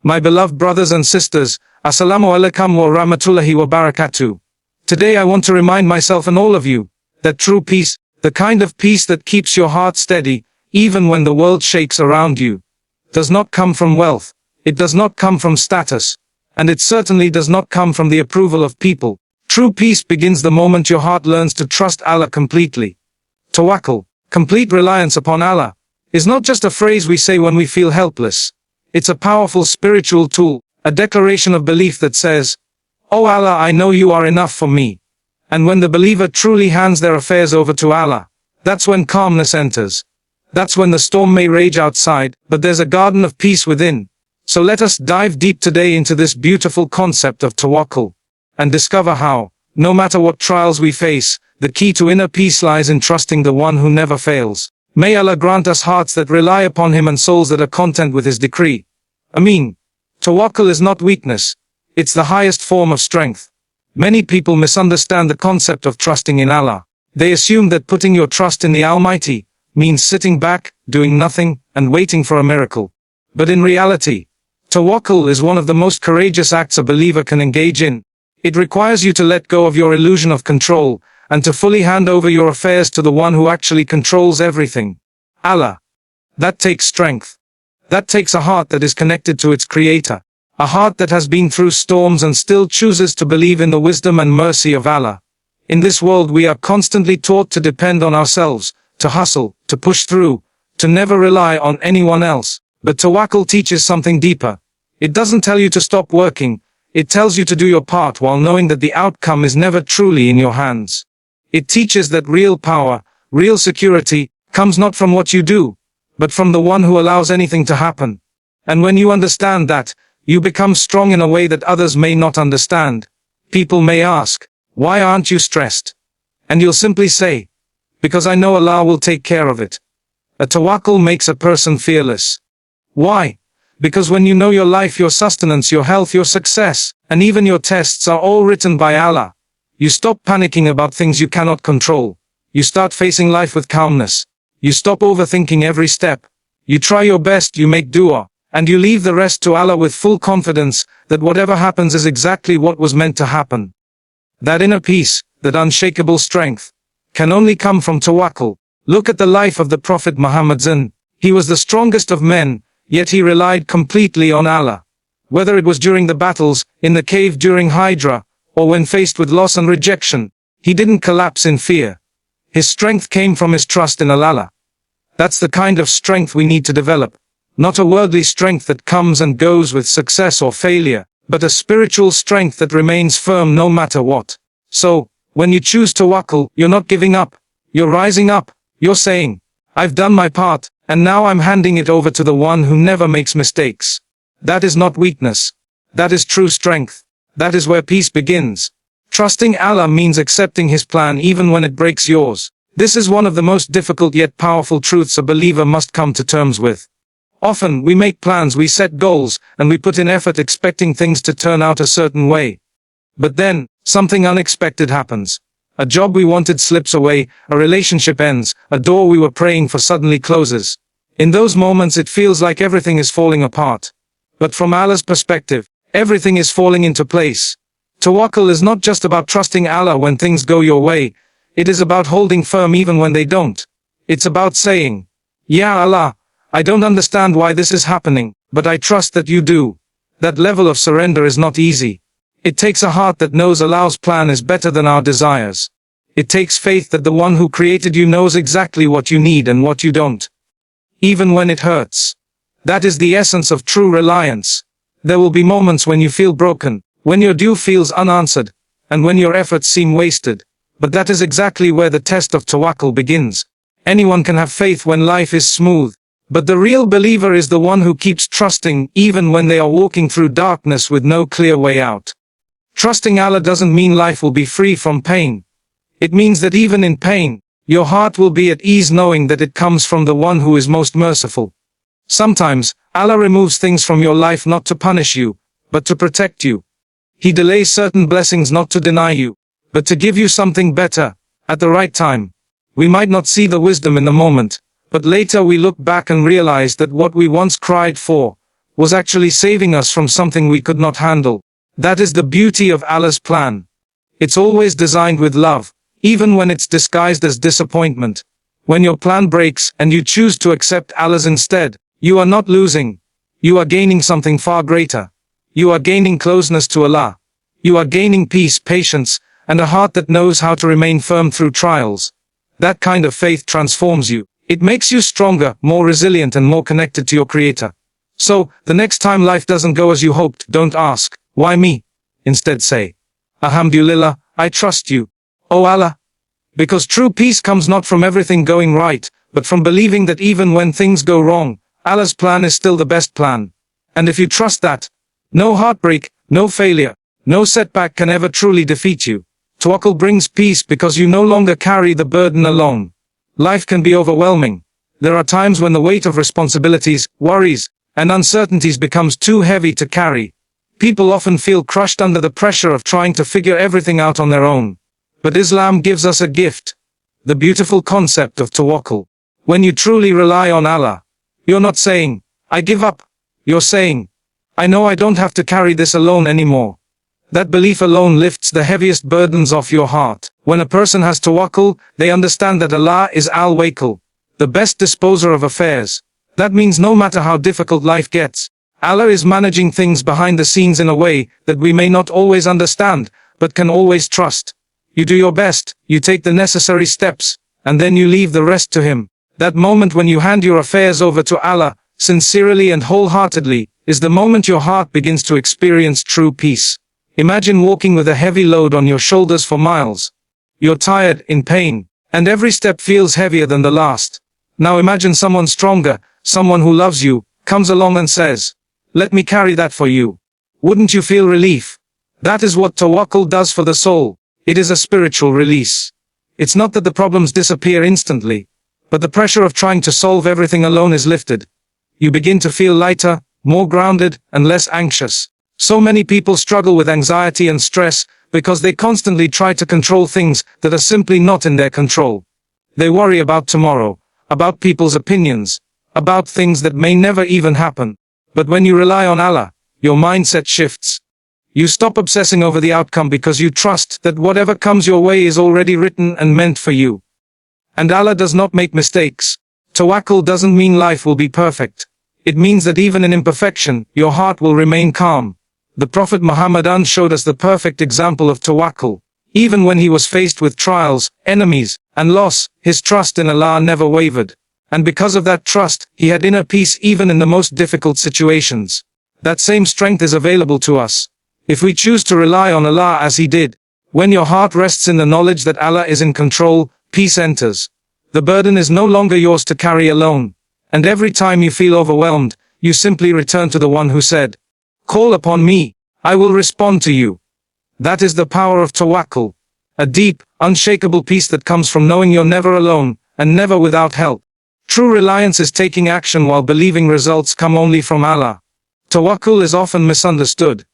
My beloved brothers and sisters, Assalamu alaikum wa rahmatullahi wa barakatuh. Today I want to remind myself and all of you, that true peace, the kind of peace that keeps your heart steady, even when the world shakes around you, does not come from wealth, it does not come from status, and it certainly does not come from the approval of people. True peace begins the moment your heart learns to trust Allah completely. Tawakkul, complete reliance upon Allah, is not just a phrase we say when we feel helpless. It's a powerful spiritual tool, a declaration of belief that says, "Oh Allah, I know you are enough for me." And when the believer truly hands their affairs over to Allah, that's when calmness enters. That's when the storm may rage outside, but there's a garden of peace within. So let us dive deep today into this beautiful concept of tawakkul, and discover how, no matter what trials we face, the key to inner peace lies in trusting the one who never fails. May Allah grant us hearts that rely upon Him and souls that are content with His decree. Ameen. Tawakkul is not weakness. It's the highest form of strength. Many people misunderstand the concept of trusting in Allah. They assume that putting your trust in the Almighty means sitting back, doing nothing, and waiting for a miracle. But in reality, tawakkul is one of the most courageous acts a believer can engage in. It requires you to let go of your illusion of control, and to fully hand over your affairs to the one who actually controls everything. Allah. That takes strength. That takes a heart that is connected to its Creator. A heart that has been through storms and still chooses to believe in the wisdom and mercy of Allah. In this world we are constantly taught to depend on ourselves, to hustle, to push through, to never rely on anyone else. But tawakkul teaches something deeper. It doesn't tell you to stop working, it tells you to do your part while knowing that the outcome is never truly in your hands. It teaches that real power, real security, comes not from what you do, but from the one who allows anything to happen. And when you understand that, you become strong in a way that others may not understand. People may ask, "Why aren't you stressed?" And you'll simply say, "Because I know Allah will take care of it." A tawakkul makes a person fearless. Why? Because when you know your life, your sustenance, your health, your success, and even your tests are all written by Allah, you stop panicking about things you cannot control. You start facing life with calmness. You stop overthinking every step. You try your best, you make dua, and you leave the rest to Allah with full confidence that whatever happens is exactly what was meant to happen. That inner peace, that unshakable strength, can only come from tawakkul. Look at the life of the Prophet Muhammad. He was the strongest of men, yet he relied completely on Allah. Whether it was during the battles, in the cave during Hijrah, or when faced with loss and rejection, he didn't collapse in fear. His strength came from his trust in Allah. That's the kind of strength we need to develop. Not a worldly strength that comes and goes with success or failure, but a spiritual strength that remains firm no matter what. So, when you choose tawakkul, you're not giving up. You're rising up. You're saying, "I've done my part, and now I'm handing it over to the one who never makes mistakes." That is not weakness. That is true strength. That is where peace begins. Trusting Allah means accepting His plan even when it breaks yours. This is one of the most difficult yet powerful truths a believer must come to terms with. Often, we make plans, we set goals, and we put in effort expecting things to turn out a certain way. But then, something unexpected happens. A job we wanted slips away, a relationship ends, a door we were praying for suddenly closes. In those moments it feels like everything is falling apart. But from Allah's perspective, everything is falling into place. Tawakkul is not just about trusting Allah when things go your way, it is about holding firm even when they don't. It's about saying, "Ya Allah, I don't understand why this is happening, but I trust that you do." That level of surrender is not easy. It takes a heart that knows Allah's plan is better than our desires. It takes faith that the one who created you knows exactly what you need and what you don't. Even when it hurts. That is the essence of true reliance. There will be moments when you feel broken, when your due feels unanswered, and when your efforts seem wasted. But that is exactly where the test of tawakkul begins. Anyone can have faith when life is smooth. But the real believer is the one who keeps trusting even when they are walking through darkness with no clear way out. Trusting Allah doesn't mean life will be free from pain. It means that even in pain, your heart will be at ease knowing that it comes from the one who is most merciful. Sometimes, Allah removes things from your life not to punish you, but to protect you. He delays certain blessings not to deny you, but to give you something better, at the right time. We might not see the wisdom in the moment, but later we look back and realize that what we once cried for, was actually saving us from something we could not handle. That is the beauty of Allah's plan. It's always designed with love, even when it's disguised as disappointment. When your plan breaks and you choose to accept Allah's instead, you are not losing. You are gaining something far greater. You are gaining closeness to Allah. You are gaining peace, patience, and a heart that knows how to remain firm through trials. That kind of faith transforms you. It makes you stronger, more resilient, and more connected to your Creator. So, the next time life doesn't go as you hoped, don't ask, why me? Instead say, Alhamdulillah, I trust you, O Allah. Because true peace comes not from everything going right, but from believing that even when things go wrong, Allah's plan is still the best plan. And if you trust that, no heartbreak, no failure, no setback can ever truly defeat you. Tawakkul brings peace because you no longer carry the burden alone. Life can be overwhelming. There are times when the weight of responsibilities, worries, and uncertainties becomes too heavy to carry. People often feel crushed under the pressure of trying to figure everything out on their own. But Islam gives us a gift. The beautiful concept of tawakkul. When you truly rely on Allah, you're not saying, I give up. You're saying, I know I don't have to carry this alone anymore. That belief alone lifts the heaviest burdens off your heart. When a person has tawakkul, they understand that Allah is al-Wakil, the best disposer of affairs. That means no matter how difficult life gets, Allah is managing things behind the scenes in a way that we may not always understand, but can always trust. You do your best, you take the necessary steps, and then you leave the rest to Him. That moment when you hand your affairs over to Allah, sincerely and wholeheartedly, is the moment your heart begins to experience true peace. Imagine walking with a heavy load on your shoulders for miles. You're tired, in pain, and every step feels heavier than the last. Now imagine someone stronger, someone who loves you, comes along and says, let me carry that for you. Wouldn't you feel relief? That is what tawakkul does for the soul. It is a spiritual release. It's not that the problems disappear instantly, but the pressure of trying to solve everything alone is lifted. You begin to feel lighter, more grounded, and less anxious. So many people struggle with anxiety and stress because they constantly try to control things that are simply not in their control. They worry about tomorrow, about people's opinions, about things that may never even happen. But when you rely on Allah, your mindset shifts. You stop obsessing over the outcome because you trust that whatever comes your way is already written and meant for you. And Allah does not make mistakes. Tawakkul doesn't mean life will be perfect. It means that even in imperfection, your heart will remain calm. The Prophet Muhammad showed us the perfect example of tawakkul. Even when he was faced with trials, enemies, and loss, his trust in Allah never wavered. And because of that trust, he had inner peace even in the most difficult situations. That same strength is available to us. If we choose to rely on Allah as he did, when your heart rests in the knowledge that Allah is in control, peace enters. The burden is no longer yours to carry alone. And every time you feel overwhelmed, you simply return to the one who said, call upon me, I will respond to you. That is the power of tawakkul. A deep, unshakable peace that comes from knowing you're never alone, and never without help. True reliance is taking action while believing results come only from Allah. Tawakkul is often misunderstood.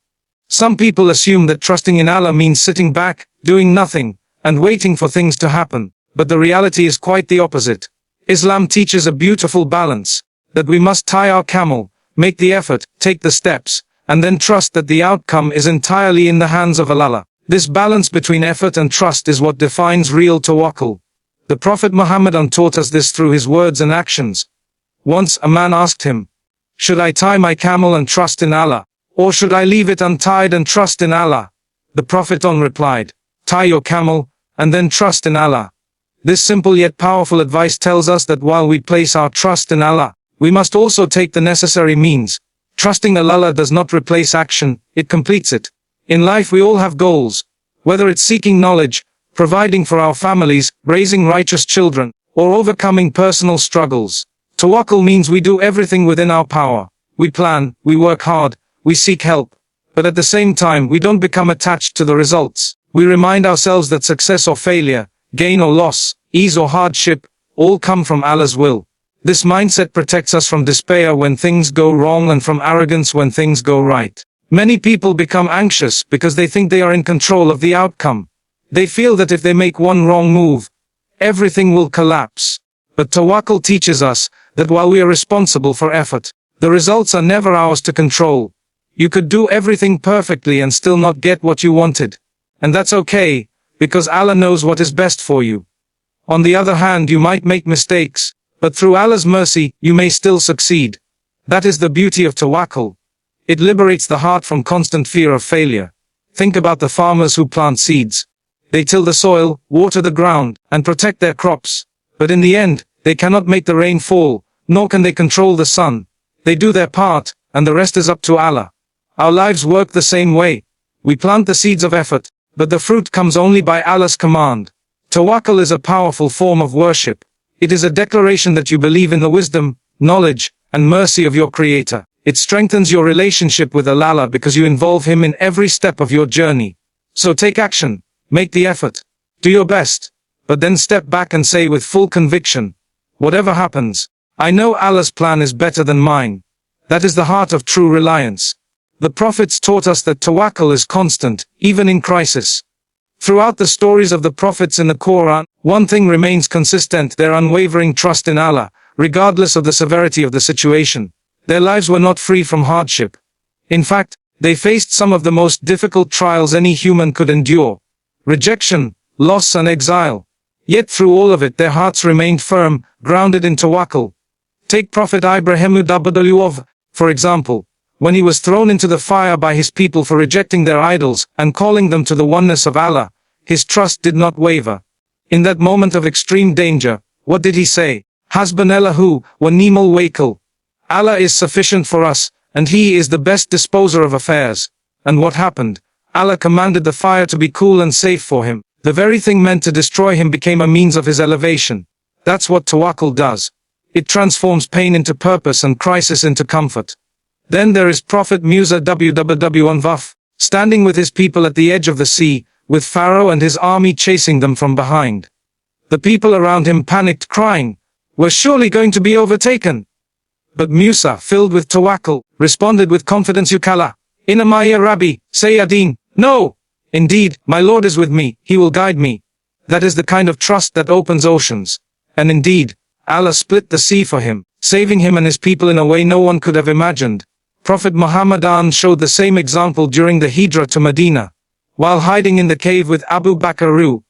Some people assume that trusting in Allah means sitting back, doing nothing, and waiting for things to happen. But the reality is quite the opposite. Islam teaches a beautiful balance, that we must tie our camel, make the effort, take the steps, and then trust that the outcome is entirely in the hands of Allah. This balance between effort and trust is what defines real tawakkul. The Prophet Muhammad taught us this through his words and actions. Once a man asked him, should I tie my camel and trust in Allah, or should I leave it untied and trust in Allah? The Prophet replied, tie your camel, and then trust in Allah. This simple yet powerful advice tells us that while we place our trust in Allah, we must also take the necessary means. Trusting Allah does not replace action, it completes it. In life we all have goals. Whether it's seeking knowledge, providing for our families, raising righteous children, or overcoming personal struggles. Tawakkul means we do everything within our power. We plan, we work hard, we seek help. But at the same time we don't become attached to the results. We remind ourselves that success or failure, gain or loss, ease or hardship, all come from Allah's will. This mindset protects us from despair when things go wrong and from arrogance when things go right. Many people become anxious because they think they are in control of the outcome. They feel that if they make one wrong move, everything will collapse. But tawakkul teaches us that while we are responsible for effort, The results are never ours to control. You could do everything perfectly and still not get what you wanted. And that's okay, because Allah knows what is best for you. On the other hand, you might make mistakes, but through Allah's mercy, you may still succeed. That is the beauty of tawakkul. It liberates the heart from constant fear of failure. Think about the farmers who plant seeds. They till the soil, water the ground, and protect their crops. But in the end, they cannot make the rain fall, nor can they control the sun. They do their part, and the rest is up to Allah. Our lives work the same way. We plant the seeds of effort, but the fruit comes only by Allah's command. Tawakkul is a powerful form of worship. It is a declaration that you believe in the wisdom, knowledge, and mercy of your Creator. It strengthens your relationship with Allah because you involve Him in every step of your journey. So take action, make the effort, do your best, but then step back and say with full conviction, whatever happens, I know Allah's plan is better than mine. That is the heart of true reliance. The prophets taught us that tawakkul is constant, even in crisis. Throughout the stories of the prophets in the Qur'an, one thing remains consistent: their unwavering trust in Allah, regardless of the severity of the situation. Their lives were not free from hardship. In fact, they faced some of the most difficult trials any human could endure: rejection, loss and exile. Yet through all of it their hearts remained firm, grounded in tawakkul. Take Prophet Ibrahim, for example. When he was thrown into the fire by his people for rejecting their idols and calling them to the oneness of Allah, his trust did not waver. In that moment of extreme danger, what did he say? Hasbunallahu wa ni'mal wakil. Allah is sufficient for us, and He is the best disposer of affairs. And what happened? Allah commanded the fire to be cool and safe for him. The very thing meant to destroy him became a means of his elevation. That's what tawakkul does. It transforms pain into purpose and crisis into comfort. Then there is Prophet Musa standing with his people at the edge of the sea, with Pharaoh and his army chasing them from behind. The people around him panicked, crying, "We're surely going to be overtaken." But Musa, filled with tawakkul, responded with confidence, Yukala, Inamaya Rabbi, Sayyadin, no! Indeed, my Lord is with me, He will guide me. That is the kind of trust that opens oceans. And indeed, Allah split the sea for him, saving him and his people in a way no one could have imagined. Prophet Muhammadan showed the same example during the Hijrah to Medina. While hiding in the cave with Abu Bakr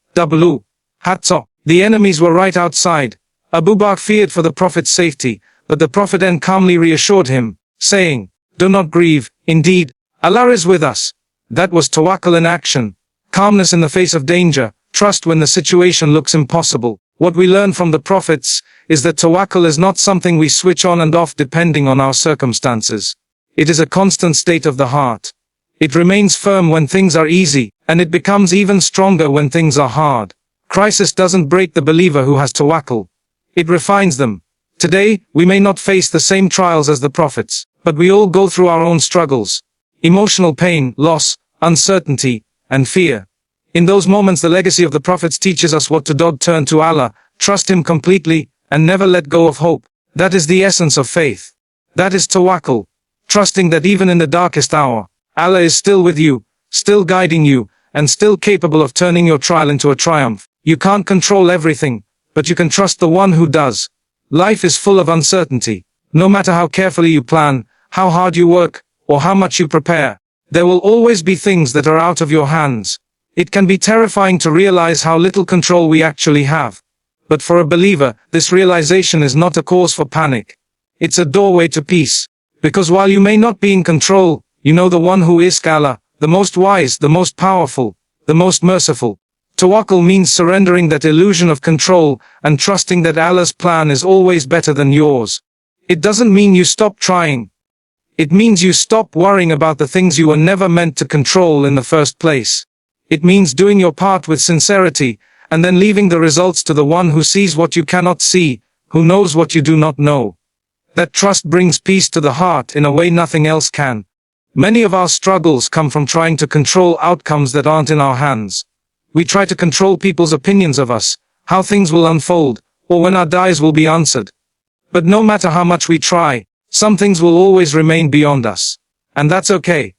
Hatta, the enemies were right outside. Abu Bakr feared for the Prophet's safety, but the Prophet then calmly reassured him, saying, "Do not grieve, indeed, Allah is with us." That was tawakkul in action. Calmness in the face of danger, trust when the situation looks impossible. What we learn from the prophets is that tawakkul is not something we switch on and off depending on our circumstances. It is a constant state of the heart. It remains firm when things are easy, and it becomes even stronger when things are hard. Crisis doesn't break the believer who has tawakkul. It refines them. Today, we may not face the same trials as the prophets, but we all go through our own struggles. Emotional pain, loss, uncertainty, and fear. In those moments, the legacy of the prophets teaches us what to do: turn to Allah, trust Him completely, and never let go of hope. That is the essence of faith. That is tawakkul. Trusting that even in the darkest hour, Allah is still with you, still guiding you, and still capable of turning your trial into a triumph. You can't control everything, but you can trust the one who does. Life is full of uncertainty. No matter how carefully you plan, how hard you work, or how much you prepare, there will always be things that are out of your hands. It can be terrifying to realize how little control we actually have. But for a believer, this realization is not a cause for panic. It's a doorway to peace. Because while you may not be in control, you know the one who is Allah, the most wise, the most powerful, the most merciful. Tawakkul means surrendering that illusion of control and trusting that Allah's plan is always better than yours. It doesn't mean you stop trying. It means you stop worrying about the things you were never meant to control in the first place. It means doing your part with sincerity, and then leaving the results to the one who sees what you cannot see, who knows what you do not know. That trust brings peace to the heart in a way nothing else can. Many of our struggles come from trying to control outcomes that aren't in our hands. We try to control people's opinions of us, how things will unfold, or when our du'as will be answered. But no matter how much we try, some things will always remain beyond us. And that's okay.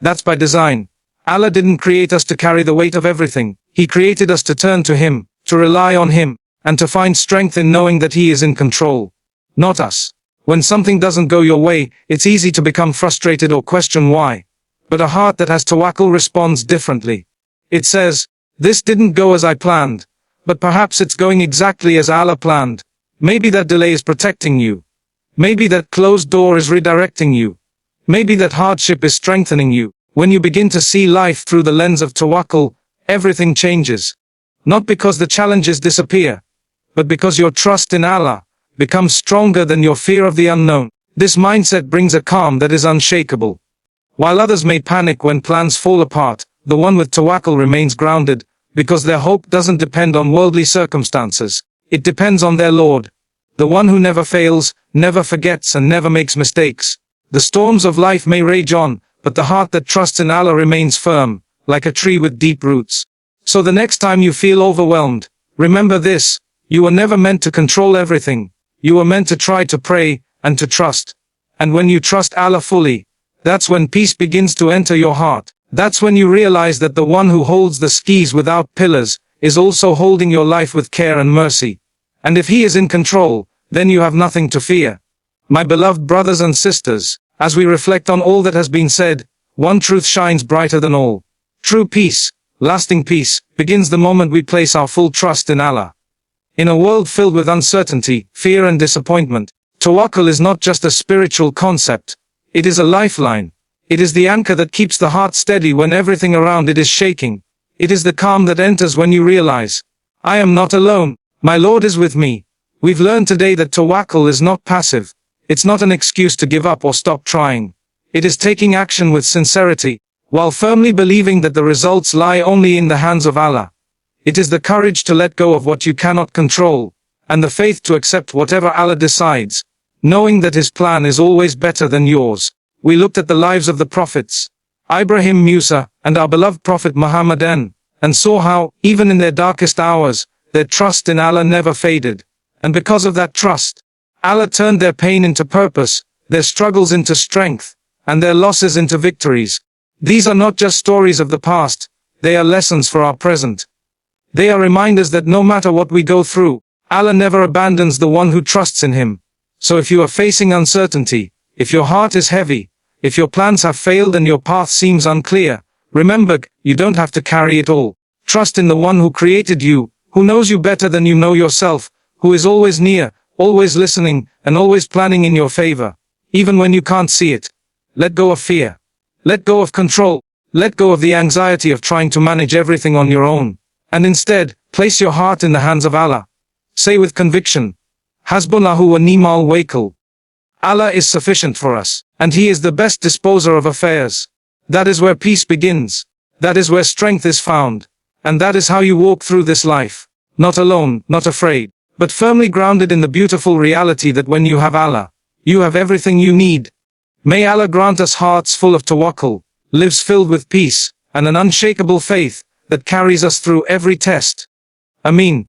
That's by design. Allah didn't create us to carry the weight of everything. He created us to turn to Him, to rely on Him, and to find strength in knowing that He is in control. Not us. When something doesn't go your way, it's easy to become frustrated or question why. But a heart that has tawakkul responds differently. It says, "This didn't go as I planned, but perhaps it's going exactly as Allah planned. Maybe that delay is protecting you. Maybe that closed door is redirecting you. Maybe that hardship is strengthening you." When you begin to see life through the lens of tawakkul, everything changes. Not because the challenges disappear, but because your trust in Allah becomes stronger than your fear of the unknown. This mindset brings a calm that is unshakable. While others may panic when plans fall apart, the one with tawakkul remains grounded, because their hope doesn't depend on worldly circumstances. It depends on their Lord, the one who never fails, never forgets, and never makes mistakes. The storms of life may rage on, but the heart that trusts in Allah remains firm, like a tree with deep roots. So the next time you feel overwhelmed, remember this: you were never meant to control everything. You were meant to try to pray, and to trust. And when you trust Allah fully, that's when peace begins to enter your heart. That's when you realize that the one who holds the skis without pillars is also holding your life with care and mercy. And if He is in control, then you have nothing to fear. My beloved brothers and sisters, as we reflect on all that has been said, one truth shines brighter than all. True peace, lasting peace, begins the moment we place our full trust in Allah. In a world filled with uncertainty, fear and disappointment, tawakkul is not just a spiritual concept. It is a lifeline. It is the anchor that keeps the heart steady when everything around it is shaking. It is the calm that enters when you realize, "I am not alone. My Lord is with me." We've learned today that tawakkul is not passive. It's not an excuse to give up or stop trying. It is taking action with sincerity, while firmly believing that the results lie only in the hands of Allah. It is the courage to let go of what you cannot control, and the faith to accept whatever Allah decides, knowing that His plan is always better than yours. We looked at the lives of the prophets, Ibrahim, Musa, and our beloved Prophet Muhammad, and saw how, even in their darkest hours, their trust in Allah never faded. And because of that trust, Allah turned their pain into purpose, their struggles into strength, and their losses into victories. These are not just stories of the past, they are lessons for our present. They are reminders that no matter what we go through, Allah never abandons the one who trusts in Him. So if you are facing uncertainty, if your heart is heavy, if your plans have failed and your path seems unclear, remember, you don't have to carry it all. Trust in the one who created you, who knows you better than you know yourself, who is always near, always listening, and always planning in your favor, even when you can't see it. Let go of fear. Let go of control. Let go of the anxiety of trying to manage everything on your own. And instead, place your heart in the hands of Allah. Say with conviction, Hasbunallahu wa ni'mal wakil. Allah is sufficient for us, and He is the best disposer of affairs. That is where peace begins. That is where strength is found. And that is how you walk through this life. Not alone, not afraid, but firmly grounded in the beautiful reality that when you have Allah, you have everything you need. May Allah grant us hearts full of tawakkul, lives filled with peace, and an unshakable faith that carries us through every test. Ameen.